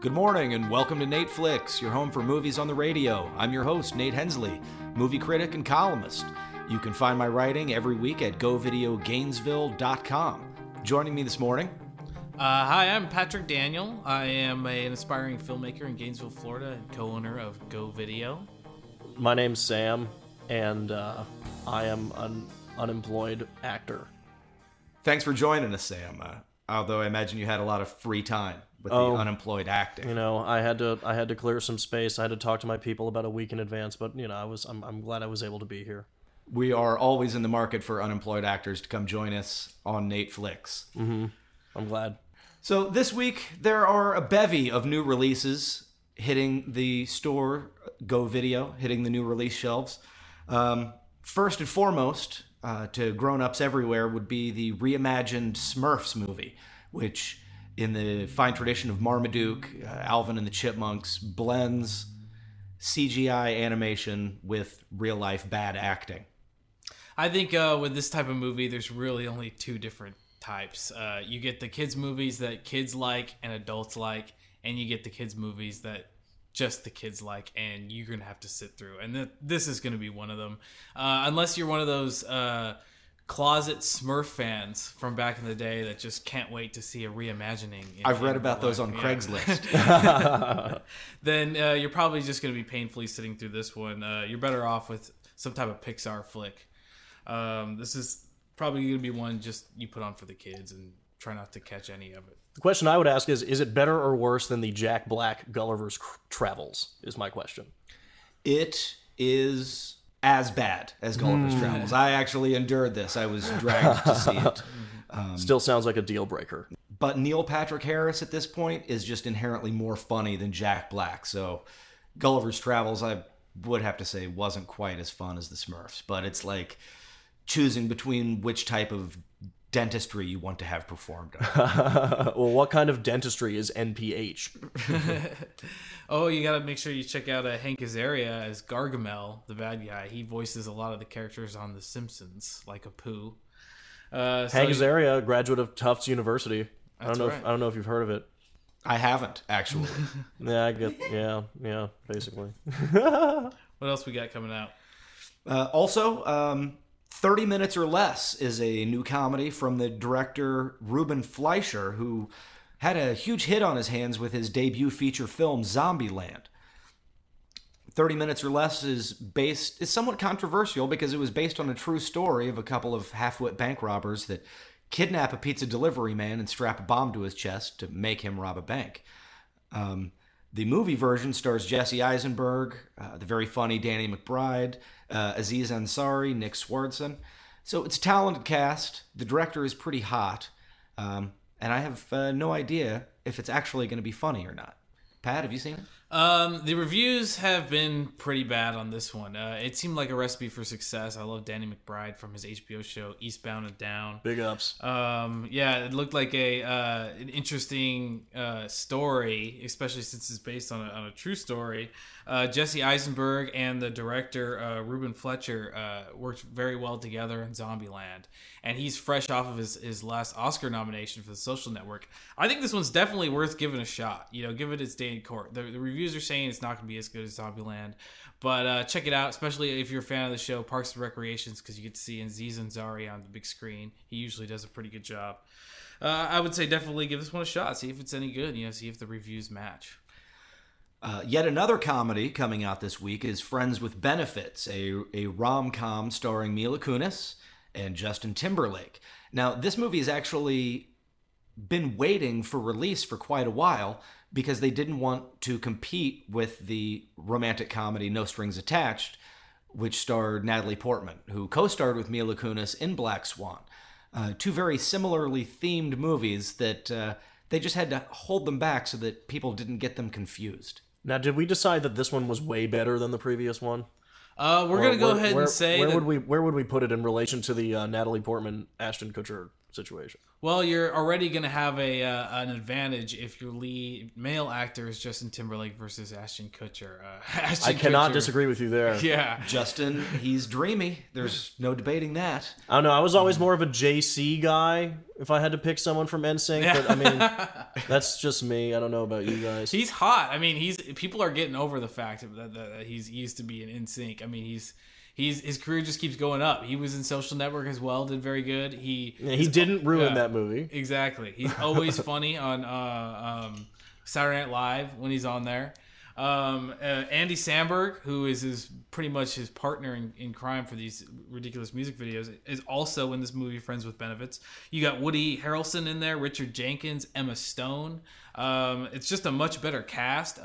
Good morning and welcome to NATEFLIX, your home for movies on the radio. I'm your host, Nate Hensley, movie critic and columnist. You can find my writing every week at govideogainesville.com. Joining me this morning... Hi, I'm Patrick Daniel. I am an aspiring filmmaker in Gainesville, Florida, and co-owner of Go Video. My name's Sam, and I am an unemployed actor. Thanks for joining us, Sam. Although I imagine you had a lot of free time with the unemployed acting. You know, I had to clear some space. I had to talk to my people about a week in advance, but you know, I'm glad I was able to be here. We are always in the market for unemployed actors to come join us on NATEFLIX. Mm-hmm. I'm glad. So this week there are a bevy of new releases hitting the store, Go Video, hitting the new release shelves. First and foremost, to grown-ups everywhere, would be the reimagined Smurfs movie, which, in the fine tradition of Marmaduke, Alvin and the Chipmunks, blends CGI animation with real-life bad acting. I think with this type of movie, there's really only two different types. You get the kids' movies that kids like and adults like, and you get the kids' movies that just the kids like, and you're going to have to sit through. And this is going to be one of them. Unless you're one of those closet Smurf fans from back in the day that just can't wait to see a reimagining. I've read about those on Craigslist. Then you're probably just going to be painfully sitting through this one. You're better off with some type of Pixar flick. This is probably going to be one just you put on for the kids and try not to catch any of it. The question I would ask is it better or worse than the Jack Black Gulliver's Travels, is my question. It is as bad as Gulliver's Travels. I actually endured this. I was dragged to see it. Still sounds like a deal breaker. But Neil Patrick Harris at this point is just inherently more funny than Jack Black. So Gulliver's Travels, I would have to say, wasn't quite as fun as the Smurfs. But it's like choosing between which type of dentistry you want to have performed on. Well, what kind of dentistry is NPH? Oh, you got to make sure you check out Hank Azaria as Gargamel, the bad guy. He voices a lot of the characters on The Simpsons, like Apu. Hank Azaria, graduate of Tufts University. I don't know if you've heard of it. I haven't, actually. Yeah, basically. What else we got coming out? Also, 30 Minutes or Less is a new comedy from the director Ruben Fleischer, who had a huge hit on his hands with his debut feature film Zombieland. 30 Minutes or Less is somewhat controversial because it was based on a true story of a couple of half-wit bank robbers that kidnap a pizza delivery man and strap a bomb to his chest to make him rob a bank. The movie version stars Jesse Eisenberg, the very funny Danny McBride, Aziz Ansari, Nick Swardson. So it's a talented cast. The director is pretty hot. And I have no idea if it's actually going to be funny or not. Pat, have you seen it? The reviews have been pretty bad on this one. It seemed like a recipe for success. I love Danny McBride from his HBO show Eastbound and Down. Big ups. Yeah, it looked like an interesting story, especially since it's based on a true story. Jesse Eisenberg and the director Ruben Fleischer worked very well together in Zombieland, and he's fresh off of his last Oscar nomination for The Social Network. I think this one's definitely worth giving a shot. You know, give it its day in court. The reviews are saying it's not going to be as good as Zombieland, but check it out, especially if you're a fan of the show Parks and Recreations, because you get to see Aziz Ansari on the big screen. He usually does a pretty good job. I would say definitely give this one a shot. See if it's any good. You know, see if the reviews match. Yet another comedy coming out this week is Friends with Benefits, a rom-com starring Mila Kunis and Justin Timberlake. Now, this movie has actually been waiting for release for quite a while because they didn't want to compete with the romantic comedy No Strings Attached, which starred Natalie Portman, who co-starred with Mila Kunis in Black Swan. Two very similarly themed movies that they just had to hold them back so that people didn't get them confused. Now, did we decide that this one was way better than the previous one? We're going to go ahead and say where would we put it in relation to the Natalie Portman, Ashton Kutcher situation. Well, you're already going to have an advantage if your lead male actor is Justin Timberlake versus Ashton Kutcher. I cannot disagree with you there. Yeah. Justin, he's dreamy. There's no debating that. I don't know. I was always more of a JC guy if I had to pick someone from NSYNC, but I mean, that's just me. I don't know about you guys. He's hot. I mean, people are getting over the fact that he used to be in NSYNC. I mean, his career just keeps going up. He was in Social Network as well, did very good. He didn't ruin that movie. Exactly. He's always funny on Saturday Night Live when he's on there. Andy Samberg, who is pretty much his partner in crime for these ridiculous music videos, is also in this movie Friends with Benefits. You got Woody Harrelson in there, Richard Jenkins, Emma Stone. It's just a much better cast.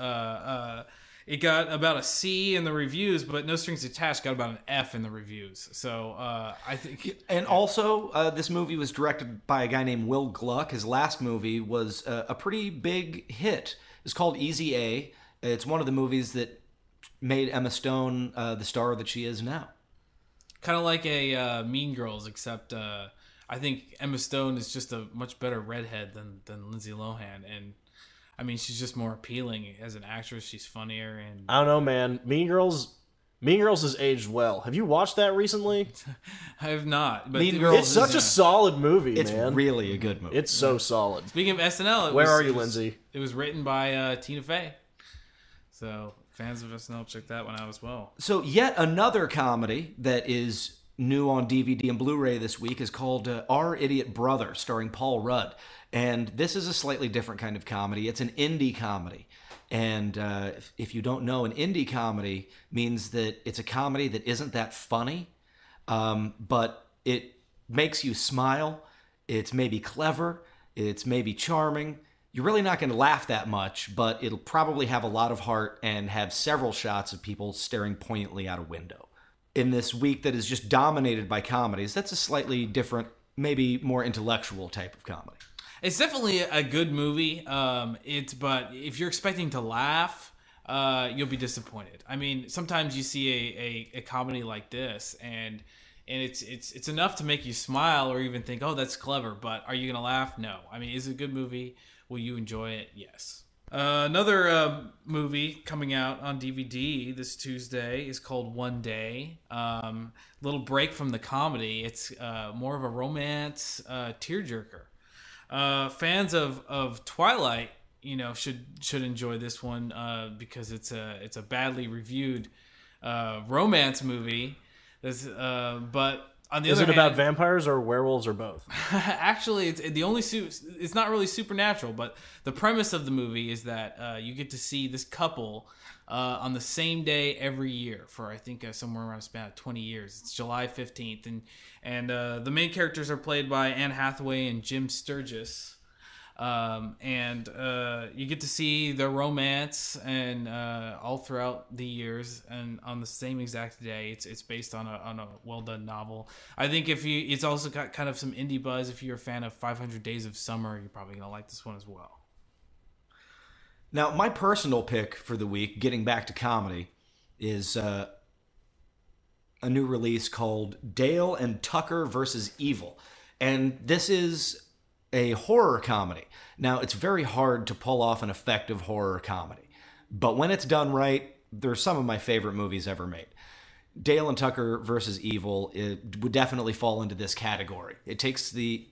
It got about a C in the reviews, but No Strings Attached got about an F in the reviews. So I think... And also, this movie was directed by a guy named Will Gluck. His last movie was a pretty big hit. It's called Easy A. It's one of the movies that made Emma Stone the star that she is now. Kind of like a Mean Girls, except I think Emma Stone is just a much better redhead than Lindsay Lohan. And I mean, she's just more appealing as an actress. She's funnier, and I don't know, man. Mean Girls has aged well. Have you watched that recently? I have not. But Mean Girls it's such a solid movie, it's man. It's really a good movie. It's so solid. Speaking of SNL, where are you, Lindsay? It was written by Tina Fey. So fans of SNL, check that one out as well. So yet another comedy that is new on DVD and Blu-ray this week is called Our Idiot Brother, starring Paul Rudd. And this is a slightly different kind of comedy. It's an indie comedy. And if you don't know, an indie comedy means that it's a comedy that isn't that funny, but it makes you smile. It's maybe clever. It's maybe charming. You're really not going to laugh that much, but it'll probably have a lot of heart and have several shots of people staring poignantly out a window. In this week that is just dominated by comedies, that's a slightly different, maybe more intellectual type of comedy. It's definitely a good movie. But if you're expecting to laugh, you'll be disappointed. I mean, sometimes you see a comedy like this, and it's enough to make you smile or even think, "Oh, that's clever." But are you gonna laugh? No. I mean, is it a good movie? Will you enjoy it? Yes. Another movie coming out on DVD this Tuesday is called One Day. Little break from the comedy. It's more of a romance tearjerker. Fans of Twilight, should enjoy this one because it's a badly reviewed romance movie. But on the other hand, is it about vampires or werewolves or both? Actually, it's not really supernatural, but the premise of the movie is that you get to see this couple on the same day every year for I think somewhere around a span of 20 years. It's July 15th, and the main characters are played by Anne Hathaway and Jim Sturgis. And you get to see their romance and all throughout the years, and on the same exact day. It's based on a well done novel. I think it's also got kind of some indie buzz. If you're a fan of 500 Days of Summer, you're probably gonna like this one as well. Now, my personal pick for the week, getting back to comedy, is a new release called Dale and Tucker versus Evil, and this is a horror comedy. Now, it's very hard to pull off an effective horror comedy, but when it's done right, they're some of my favorite movies ever made. Dale and Tucker versus Evil, it would definitely fall into this category. It takes the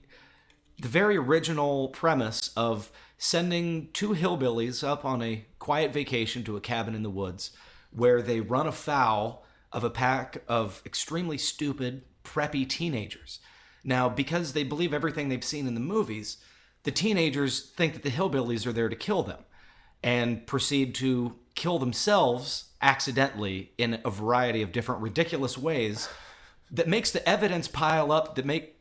very original premise of sending two hillbillies up on a quiet vacation to a cabin in the woods where they run afoul of a pack of extremely stupid, preppy teenagers. Now, because they believe everything they've seen in the movies, the teenagers think that the hillbillies are there to kill them and proceed to kill themselves accidentally in a variety of different ridiculous ways that makes the evidence pile up that make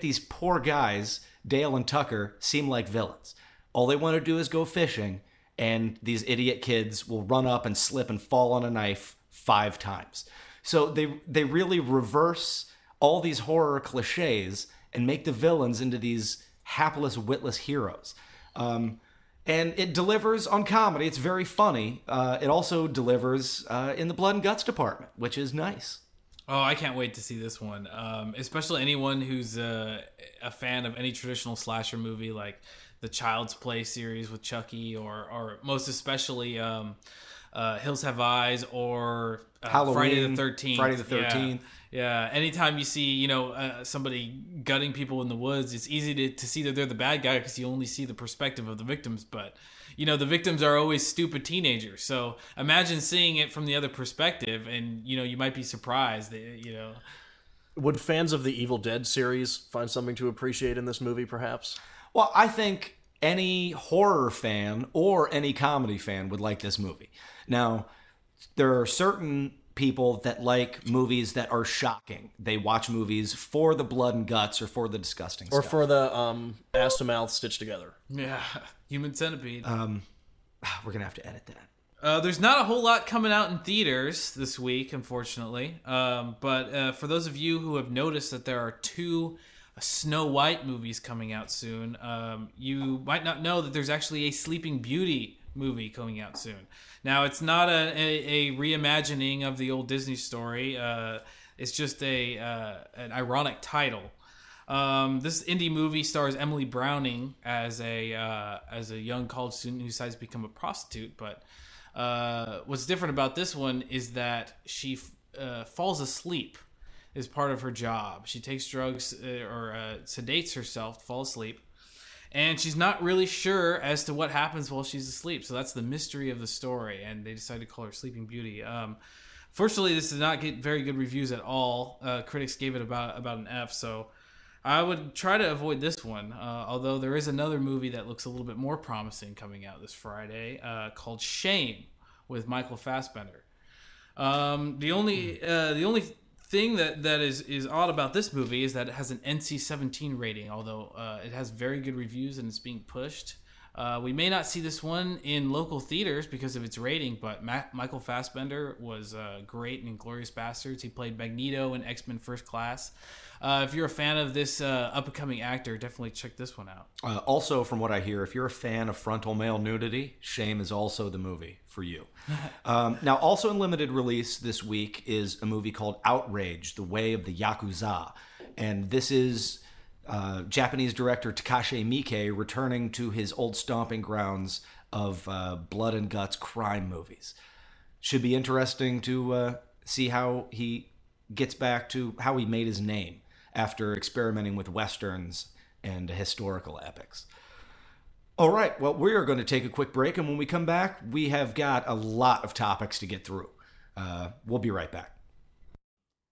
these poor guys, Dale and Tucker, seem like villains. All they want to do is go fishing, and these idiot kids will run up and slip and fall on a knife 5 times. So they really reverse all these horror cliches and make the villains into these hapless, witless heroes. And it delivers on comedy. It's very funny. It also delivers in the blood and guts department, which is nice. Oh, I can't wait to see this one. Especially anyone who's a fan of any traditional slasher movie, like the Child's Play series with Chucky, or most especially Hills Have Eyes, or Halloween, Friday the 13th. Friday the 13th. Yeah. Anytime you see, somebody gutting people in the woods, it's easy to see that they're the bad guy because you only see the perspective of the victims. But, the victims are always stupid teenagers. So imagine seeing it from the other perspective, and, you might be surprised that, Would fans of the Evil Dead series find something to appreciate in this movie, perhaps? Well, I think any horror fan or any comedy fan would like this movie. Now, there are certain people that like movies that are shocking. They watch movies for the blood and guts or for the disgusting Or stuff. for the ass to mouth stitched together. Yeah, Human Centipede. We're going to have to edit that. There's not a whole lot coming out in theaters this week, unfortunately. But for those of you who have noticed that there are 2 Snow White movies coming out soon, you might not know that there's actually a Sleeping Beauty movie coming out soon. Now, it's not a reimagining of the old Disney story. It's just an ironic title. This indie movie stars Emily Browning as a young college student who decides to become a prostitute. But what's different about this one is that she falls asleep as part of her job. She takes drugs or sedates herself to fall asleep. And she's not really sure as to what happens while she's asleep. So that's the mystery of the story. And they decided to call her Sleeping Beauty. Fortunately, this did not get very good reviews at all. Critics gave it about an F. So I would try to avoid this one. Although there is another movie that looks a little bit more promising coming out this Friday called Shame with Michael Fassbender. The only thing that is odd about this movie is that it has an NC-17 rating, although it has very good reviews and it's being pushed. We may not see this one in local theaters because of its rating, but Michael Fassbender was great in Inglourious Bastards. He played Magneto in X-Men First Class. If you're a fan of this up-and-coming actor, definitely check this one out. Also, from what I hear, if you're a fan of frontal male nudity, Shame is also the movie for you. Now, also in limited release this week is a movie called Outrage, The Way of the Yakuza. And this is Japanese director Takashi Miike returning to his old stomping grounds of blood and guts crime movies. Should be interesting to see how he gets back to how he made his name after experimenting with westerns and historical epics. All right, well, we are going to take a quick break, and when we come back, we have got a lot of topics to get through. We'll be right back.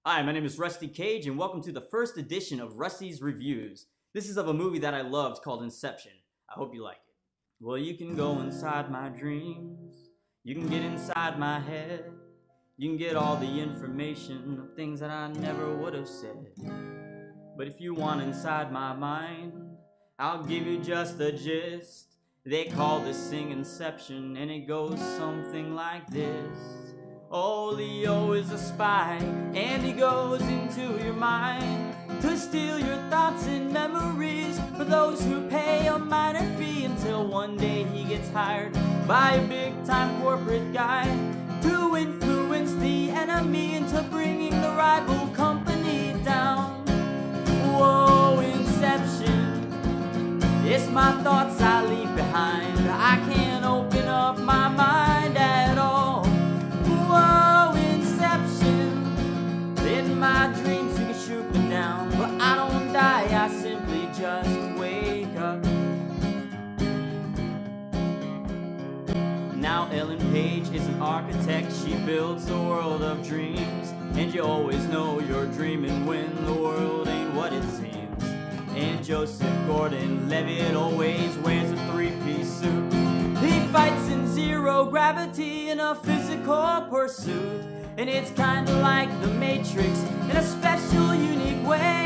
Hi, my name is Rusty Cage, and welcome to the first edition of Rusty's Reviews. This is of a movie that I loved called Inception. I hope you like it. Well, you can go inside my dreams. You can get inside my head. You can get all the information of things that I never would have said. But if you want inside my mind, I'll give you just a gist. They call this thing Inception, and it goes something like this. Oh, Leo is a spy, and he goes into your mind to steal your thoughts and memories for those who pay a minor fee, until one day he gets hired by a big-time corporate guy to influence the enemy into bringing the rival company down. Whoa, Inception, it's my thoughts I leave behind. I can't open up my mind at all. Whoa, Inception, in my dreams you can shoot me down, but I don't die, I simply just wake up. Now Ellen Page is an architect, she builds the world of dreams, and you always know you're dreaming when the world ain't what it seems. And Joseph Gordon-Levitt always wears a three-piece suit. He fights in zero gravity in a physical pursuit, and it's kinda like the Matrix in a special, unique way.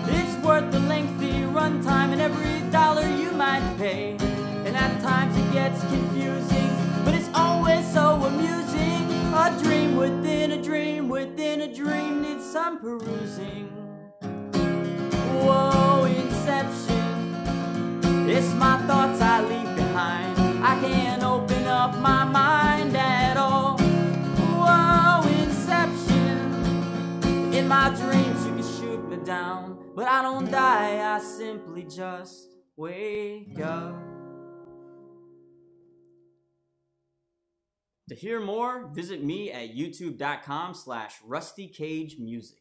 It's worth the lengthy runtime and every dollar you might pay. And at times it gets confusing, but it's always so amusing. A dream within a dream within a dream needs some perusing. Whoa, Inception, it's my thoughts I leave behind. I can't open up my mind at all. Whoa, Inception, in I don't die, I simply just wake up. To hear more, visit me at youtube.com/rustycagemusic.